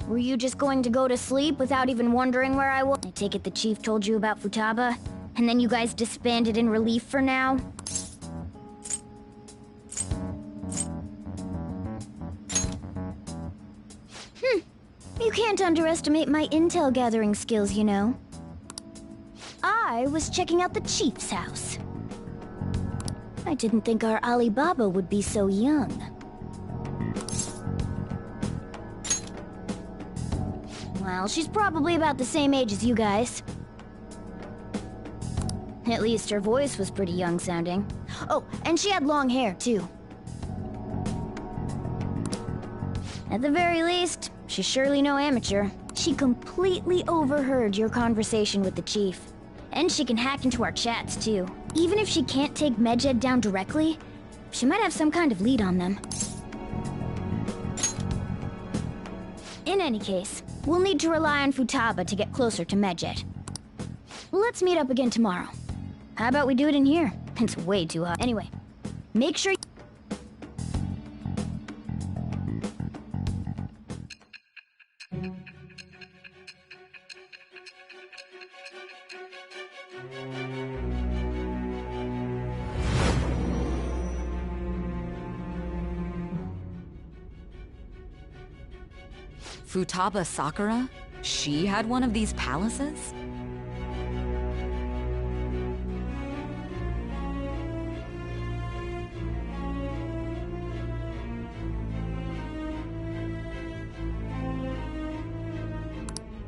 Were you just going to go to sleep without even wondering where I was? I take it the chief told you about Futaba? And then you guys disbanded in relief for now? You can't underestimate my intel gathering skills, you know. I was checking out the chief's house. I didn't think our Alibaba would be so young. Well, she's probably about the same age as you guys. At least her voice was pretty young sounding. Oh, and she had long hair, too. At the very least, she's surely no amateur. She completely overheard your conversation with the chief. And she can hack into our chats, too. Even if she can't take Medjed down directly, she might have some kind of lead on them. In any case, we'll need to rely on Futaba to get closer to Medjed. Let's meet up again tomorrow. How about we do it in here? It's way too hot. Anyway, make sure Futaba Sakura? She had one of these palaces?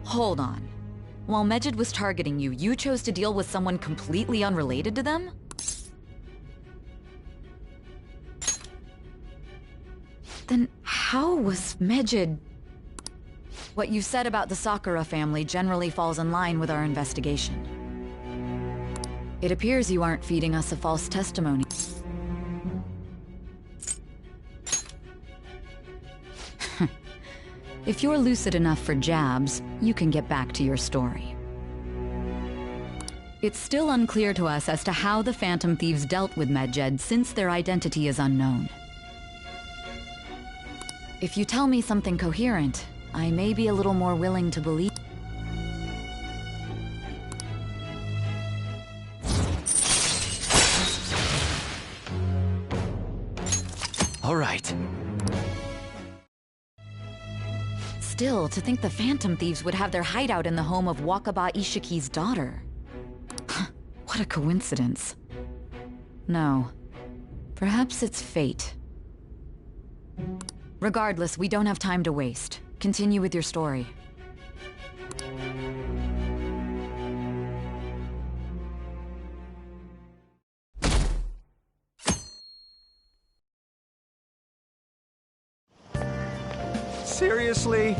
Hold on. While Medjed was targeting you, you chose to deal with someone completely unrelated to them? Then how was Medjed... What you said about the Sakura family generally falls in line with our investigation. It appears you aren't feeding us a false testimony. If you're lucid enough for jabs, you can get back to your story. It's still unclear to us as to how the Phantom Thieves dealt with Medjed since their identity is unknown. If you tell me something coherent, I may be a little more willing to believe. All right. Still, to think the Phantom Thieves would have their hideout in the home of Wakaba Ishiki's daughter. What a coincidence. No. Perhaps it's fate. Regardless, we don't have time to waste. Continue with your story. Seriously?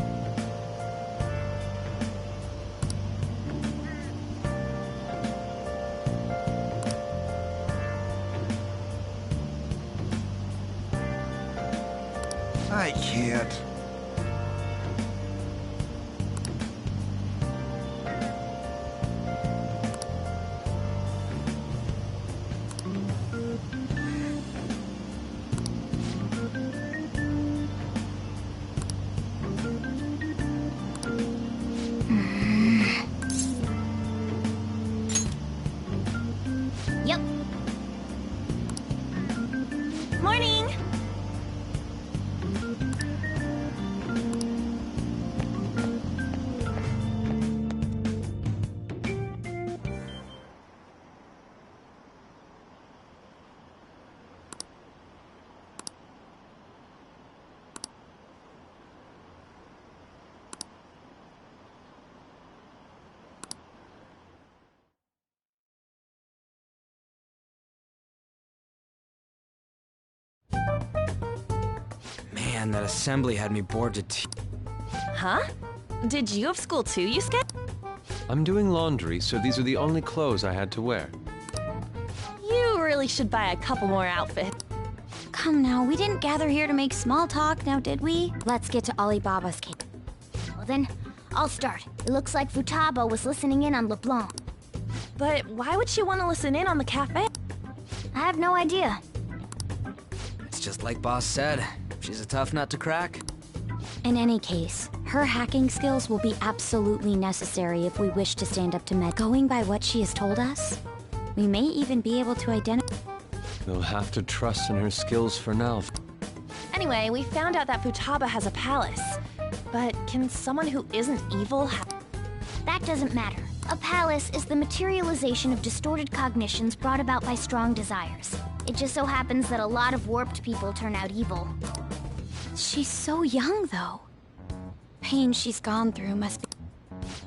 I can't. Yep. Morning! Man, that assembly had me bored to tears. Huh? Did you have school too, Yusuke? I'm doing laundry, so these are the only clothes I had to wear. You really should buy a couple more outfits. Come now, we didn't gather here to make small talk, now did we? Let's get to Alibaba's case. Well then, I'll start. It looks like Futaba was listening in on LeBlanc. But why would she want to listen in on the cafe? I have no idea. It's just like Boss said. She's a tough nut to crack. In any case, her hacking skills will be absolutely necessary if we wish to stand up to Med. Going by what she has told us, we may even be able to identify... We'll have to trust in her skills for now. Anyway, we found out that Futaba has a palace. But can someone who isn't evil That doesn't matter. A palace is the materialization of distorted cognitions brought about by strong desires. It just so happens that a lot of warped people turn out evil. She's so young, though. Pain she's gone through must be...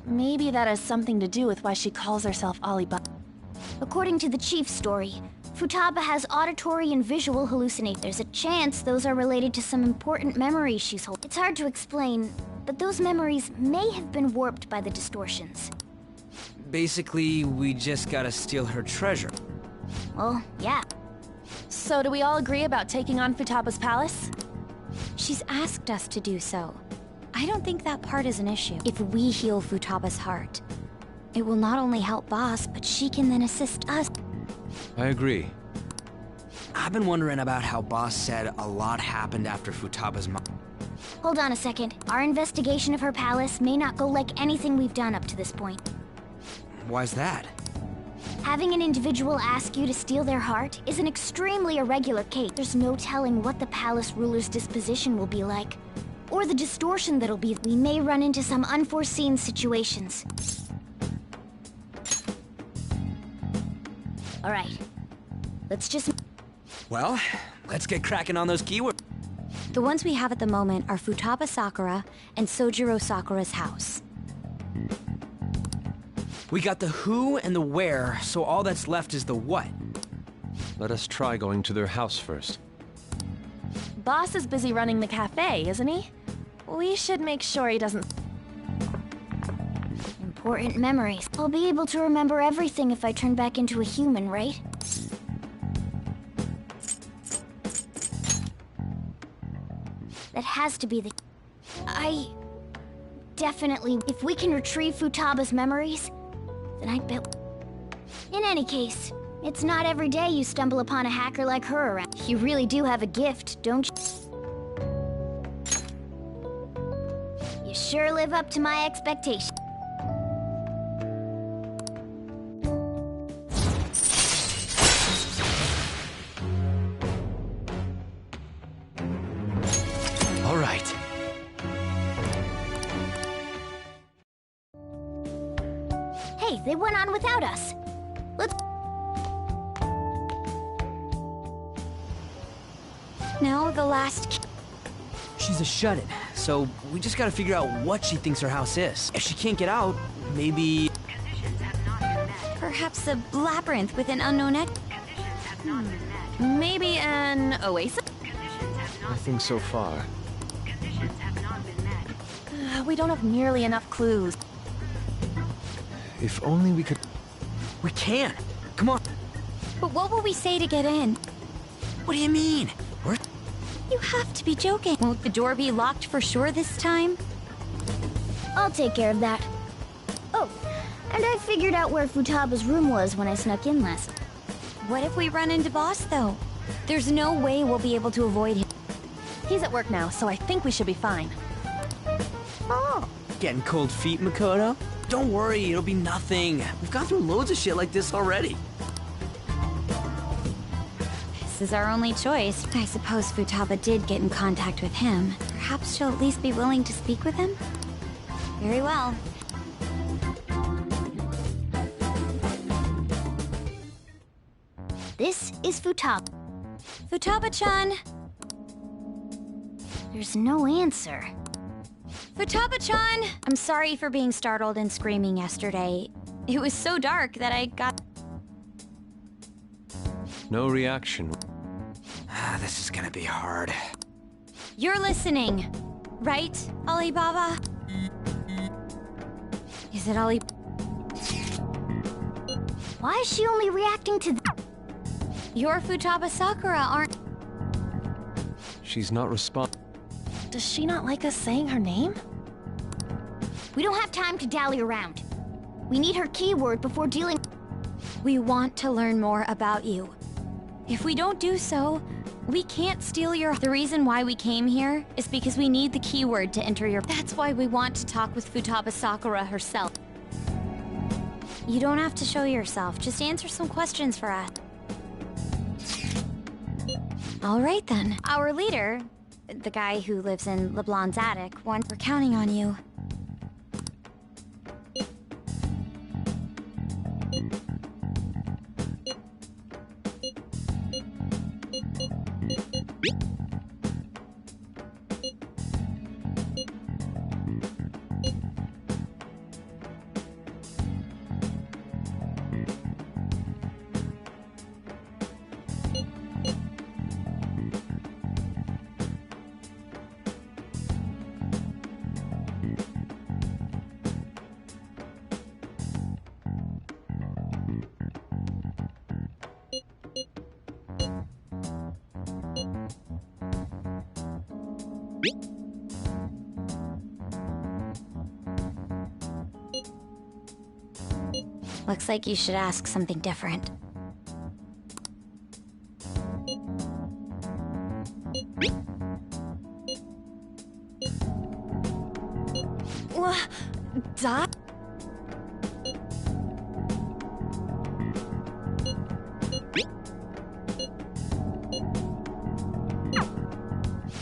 Maybe that has something to do with why she calls herself Alibaba. According to the chief's story, Futaba has auditory and visual hallucinations. There's a chance those are related to some important memories she's holding. It's hard to explain, but those memories may have been warped by the distortions. Basically, we just gotta steal her treasure. Well, yeah. So do we all agree about taking on Futaba's palace? She's asked us to do so. I don't think that part is an issue. If we heal Futaba's heart, it will not only help Boss, but she can then assist us. I agree. I've been wondering about how Boss said a lot happened after Futaba's mom. Hold on a second. Our investigation of her palace may not go like anything we've done up to this point. Why's that? Having an individual ask you to steal their heart is an extremely irregular case. There's no telling what the palace ruler's disposition will be like, or the distortion that'll be. We may run into some unforeseen situations. All right, let's just... Well, let's get cracking on those keywords. The ones we have at the moment are Futaba Sakura and Sojiro Sakura's house. We got the who and the where, so all that's left is the what. Let us try going to their house first. Boss is busy running the cafe, isn't he? We should make sure he doesn't... Important memories. I'll be able to remember everything if I turn back into a human, right? That has to be the... Definitely, if we can retrieve Futaba's memories, then I'd bet... In any case, it's not every day you stumble upon a hacker like her around. You really do have a gift, don't you? You sure live up to my expectations. All right. Hey, they went on without us. Let's... Now the last... She's a shut-in, so we just gotta figure out what she thinks her house is. If she can't get out, maybe... Perhaps a labyrinth with an unknown exit. Maybe an oasis? Nothing so far. We don't have nearly enough clues. If only we could... We can! Come on! But what will we say to get in? What do you mean? We're... You have to be joking. Won't the door be locked for sure this time? I'll take care of that. Oh, and I figured out where Futaba's room was when I snuck in last. What if we run into Boss, though? There's no way we'll be able to avoid him. He's at work now, so I think we should be fine. Oh. Getting cold feet, Makoto? Don't worry, it'll be nothing. We've gone through loads of shit like this already. This is our only choice. I suppose Futaba did get in contact with him. Perhaps she'll at least be willing to speak with him? Very well. This is Futaba. Futaba-chan! There's no answer. Futaba-chan! I'm sorry for being startled and screaming yesterday. It was so dark that I got... No reaction. This is gonna be hard. You're listening, right, Alibaba? Is it Ali... Why is she only reacting to... You're Futaba Sakura, aren't... She's not responding. Does she not like us saying her name? We don't have time to dally around. We need her keyword before dealing... We want to learn more about you. If we don't do so, We can't steal your... The reason why we came here is because we need the keyword to enter your... That's why we want to talk with Futaba Sakura herself. You don't have to show yourself. Just answer some questions for us. All right, then. Our leader, the guy who lives in LeBlanc's attic, we're counting on you. Looks like you should ask something different. Dot?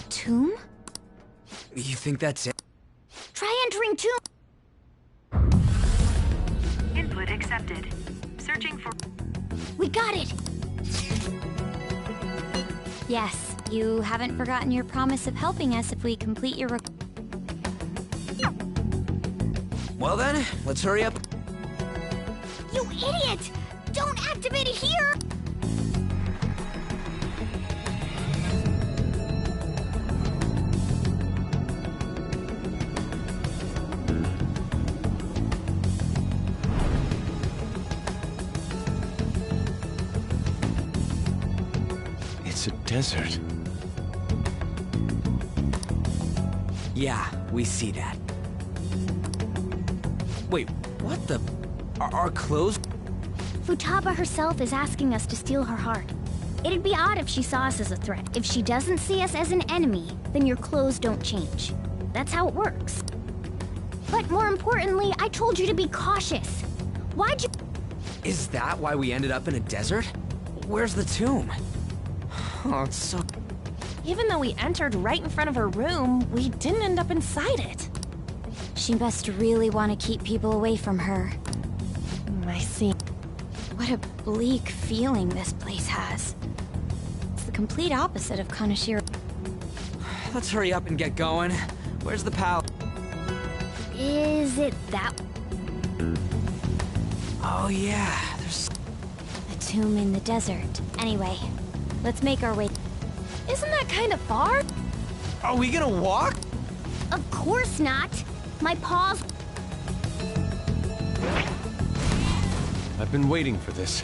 Tomb? You think that's it? Try entering tomb! Input accepted. Searching for... We got it! Yes, you haven't forgotten your promise of helping us if we complete your Well then, let's hurry up. You idiot! Don't activate it here! It's a desert. Yeah, we see that. Wait, what the... Are our clothes... Futaba herself is asking us to steal her heart. It'd be odd if she saw us as a threat. If she doesn't see us as an enemy, then your clothes don't change. That's how it works. But more importantly, I told you to be cautious. Why'd you... Is that why we ended up in a desert? Where's the tomb? Oh, it's so... Even though we entered right in front of her room, we didn't end up inside it. She must really want to keep people away from her. I see. What a bleak feeling this place has. It's the complete opposite of Kanashiro. Let's hurry up and get going. Where's the pal? Is it that... Oh yeah, there's... A tomb in the desert. Anyway, let's make our way... Isn't that kind of far? Are we gonna walk? Of course not! My paws... I've been waiting for this.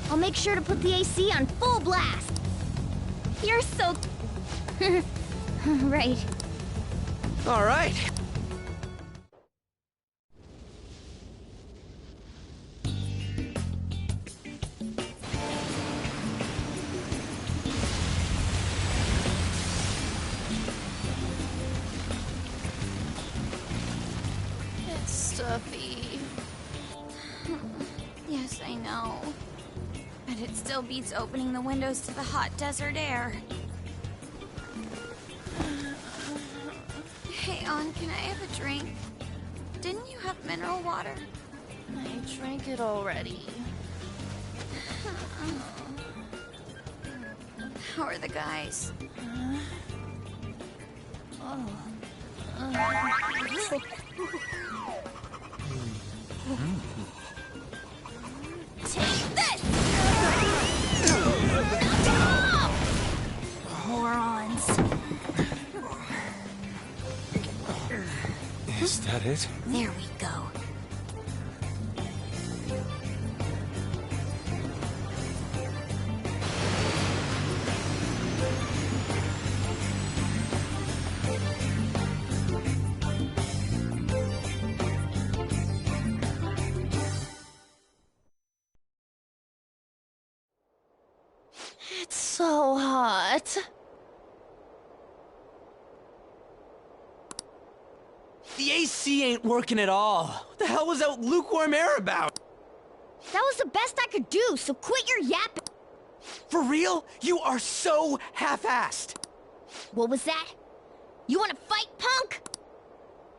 I'll make sure to put the AC on full blast! You're so... Right. All right. It's stuffy. Yes, I know. But it still beats opening the windows to the hot desert air. Hey, On, can I have a drink? Didn't you have mineral water? I drank it already. How are the guys? Take this! Morons. Is that it? There we go. It's so hot. The AC ain't working at all. What the hell was that lukewarm air about? That was the best I could do, so quit your yapping. For real? You are so half-assed. What was that? You wanna fight, punk?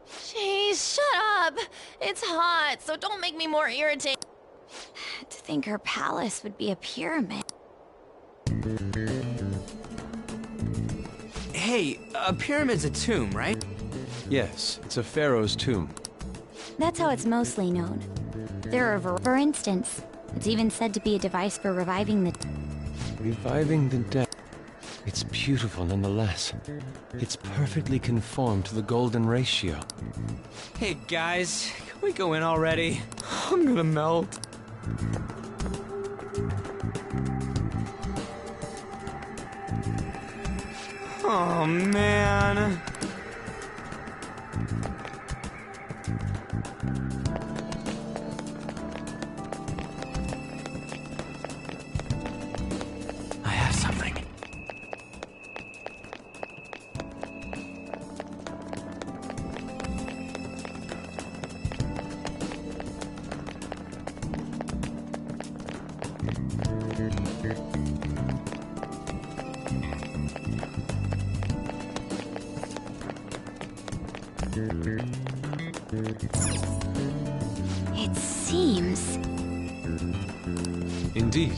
Jeez, shut up. It's hot, so don't make me more irritated. To think her palace would be a pyramid. Hey, a pyramid's a tomb, right? Yes, it's a pharaoh's tomb. That's how it's mostly known. There are, for instance, it's even said to be a device for reviving the... Reviving the dead. It's beautiful nonetheless. It's perfectly conformed to the golden ratio. Hey guys, can we go in already? I'm gonna melt. Oh man. I have something. It seems... Indeed.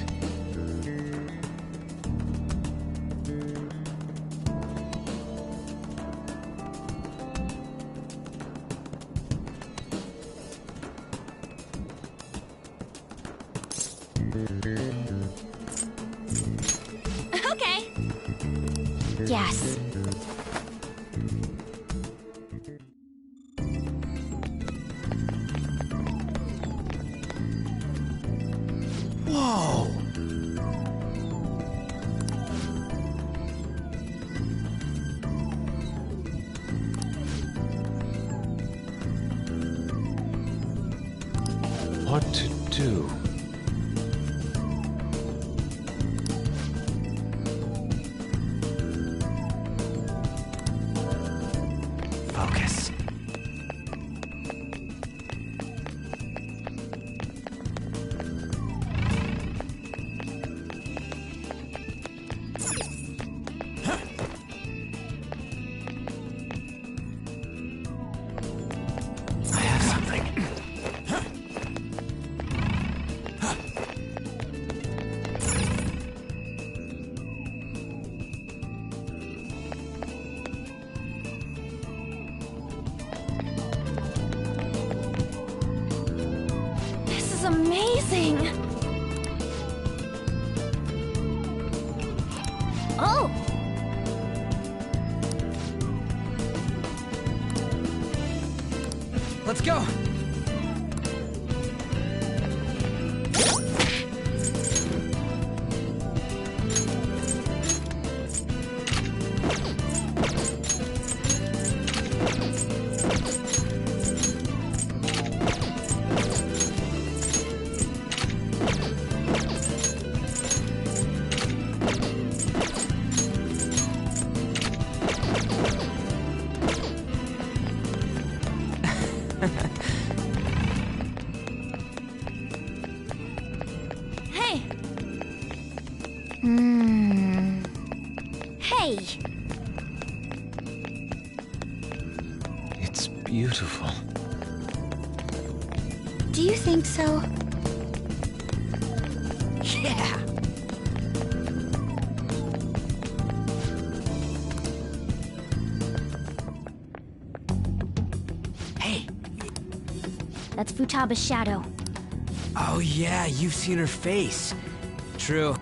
Okay. Yes. Whoa! What to do? Focus. I have something. This is amazing. Oh! Let's go! Hey, Hey! It's beautiful. Do you think so? Yeah! Hey! That's Futaba's shadow. Oh yeah, you've seen her face. True.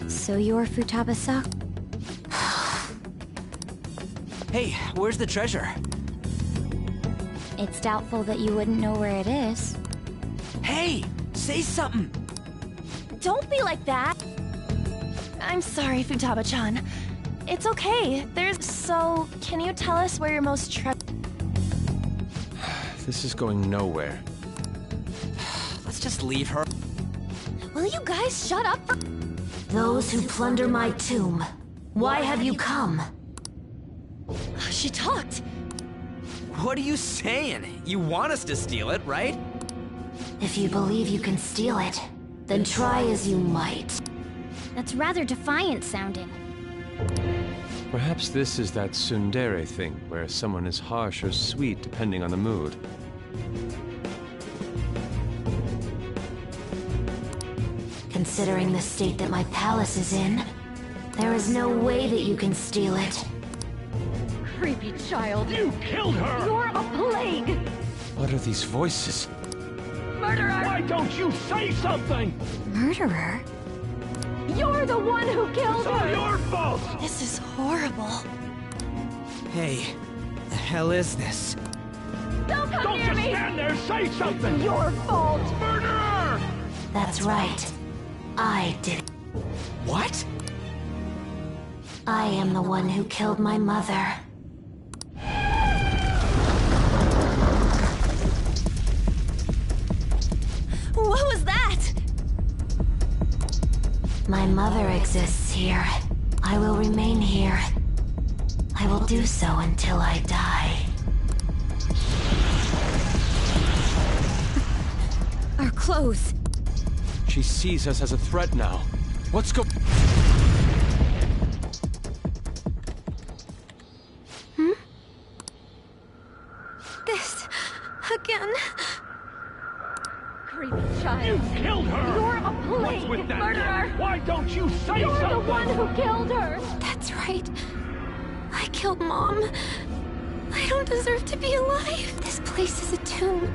So you're Futaba-san? Hey, where's the treasure? It's doubtful that you wouldn't know where it is. Hey! Say something! don't be like that. I'm sorry, Futaba-chan. It's okay. So, can you tell us where your most This is going nowhere. Let's just leave her. Will you guys shut up? Those who plunder my tomb, why have you come? She talked. What are you saying? You want us to steal it, right? If you believe you can steal it, then try as you might. That's rather defiant sounding. Perhaps this is that tsundere thing, where someone is harsh or sweet depending on the mood. Considering the state that my palace is in, there is no way that you can steal it. Creepy child. You killed her! You're a plague! What are these voices? Murderer! Why don't you say something? Murderer? You're the one who killed It's all your fault! This is horrible. Hey, the hell is this? Don't come Don't near just me! stand there, say something! Your fault! Murderer! That's right. I did it. What? I am the one who killed my mother. What was that? My mother exists here. I will remain here. I will do so until I die. Our clothes. She sees us as a threat now. What's go- This. Again. Creepy child. You killed her! You're a plague! What's with that? Murderer! Why don't you say You're something? the one who killed her! That's right. I killed Mom. I don't deserve to be alive. This place is a tomb.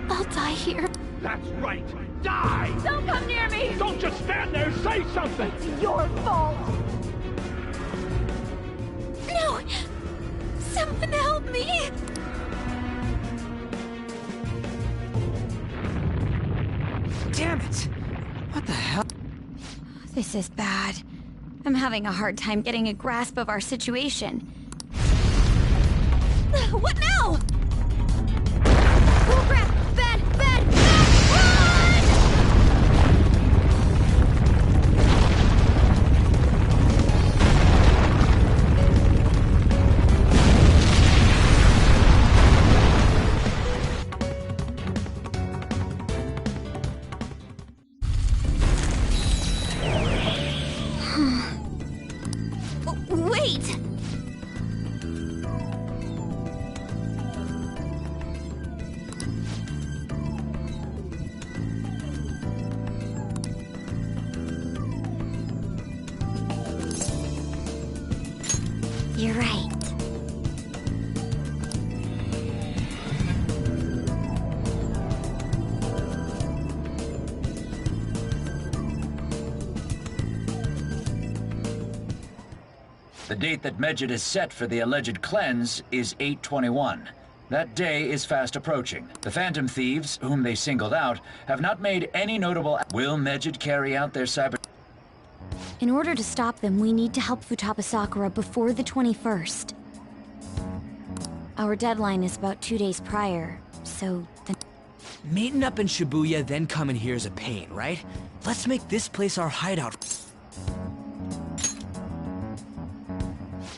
I'll die here. That's right! Die! Don't come near me! Don't just stand there, say something! It's your fault! No! Someone help me! Damn it! What the hell? This is bad. I'm having a hard time getting a grasp of our situation. What now? Oh crap! Bad! Bad! Bad! Run! Wait! You're right. The date that Medjed has set for the alleged cleanse is 8/21. That day is fast approaching. The Phantom Thieves, whom they singled out, have not made any notable... Will Medjed carry out their cyber... In order to stop them, we need to help Futaba Sakura before the 21st. Our deadline is about 2 days prior, so the... Meeting up in Shibuya, then coming here is a pain, right? Let's make this place our hideout.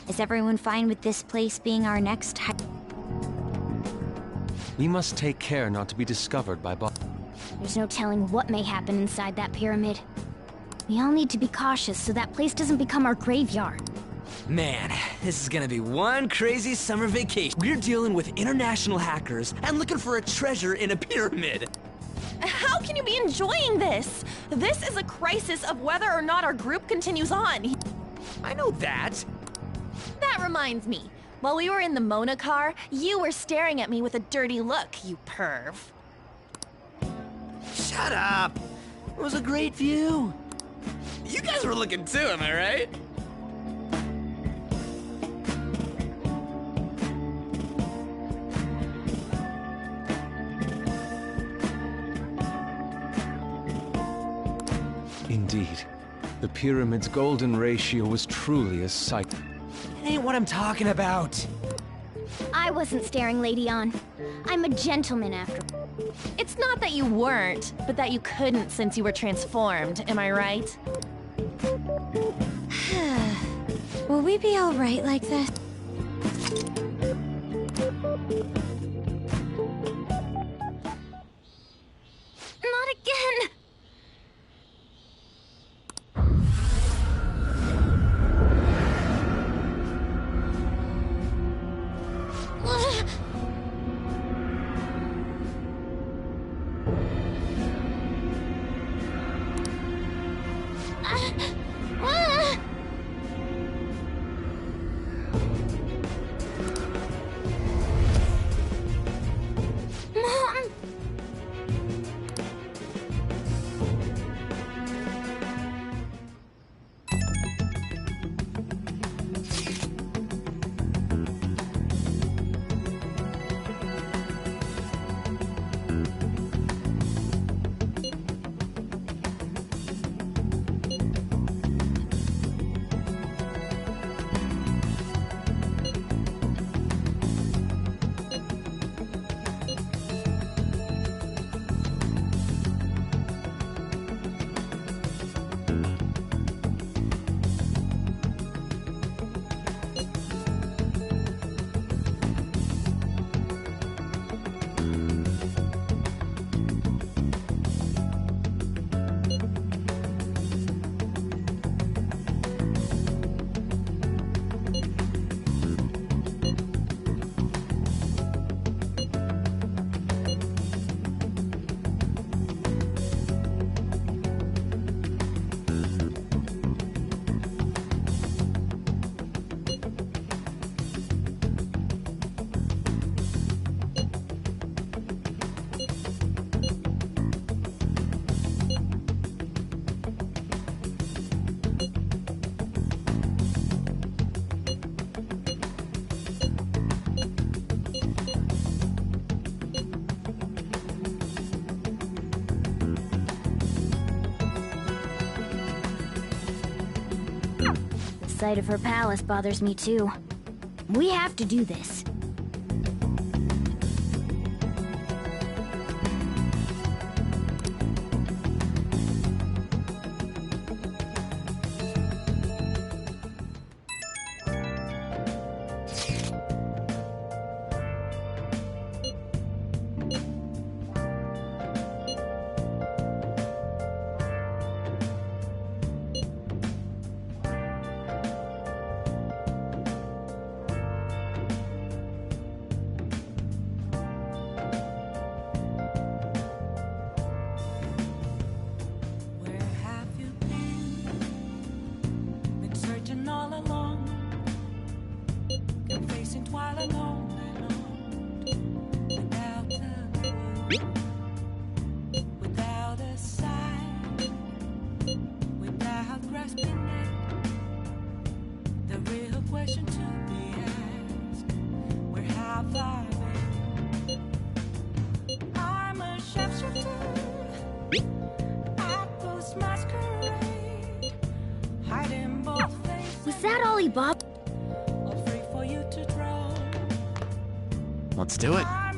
Is everyone fine with this place being our next We must take care not to be discovered by There's no telling what may happen inside that pyramid. We all need to be cautious so that place doesn't become our graveyard. Man, this is gonna be one crazy summer vacation. We're dealing with international hackers and looking for a treasure in a pyramid. How can you be enjoying this? This is a crisis of whether or not our group continues on. I know that. That reminds me. While we were in the Mona car, you were staring at me with a dirty look, you perv. Shut up. It was a great view. You guys were looking too, am I right? Indeed. The pyramid's golden ratio was truly a sight. It ain't what I'm talking about. I wasn't staring Lady On. I'm a gentleman after. It's not that you weren't, but that you couldn't since you were transformed, am I right? Will we be alright like this? Not again! Mom! The sight of her palace bothers me too. We have to do this. Was that Ollie Bob? Let's do it.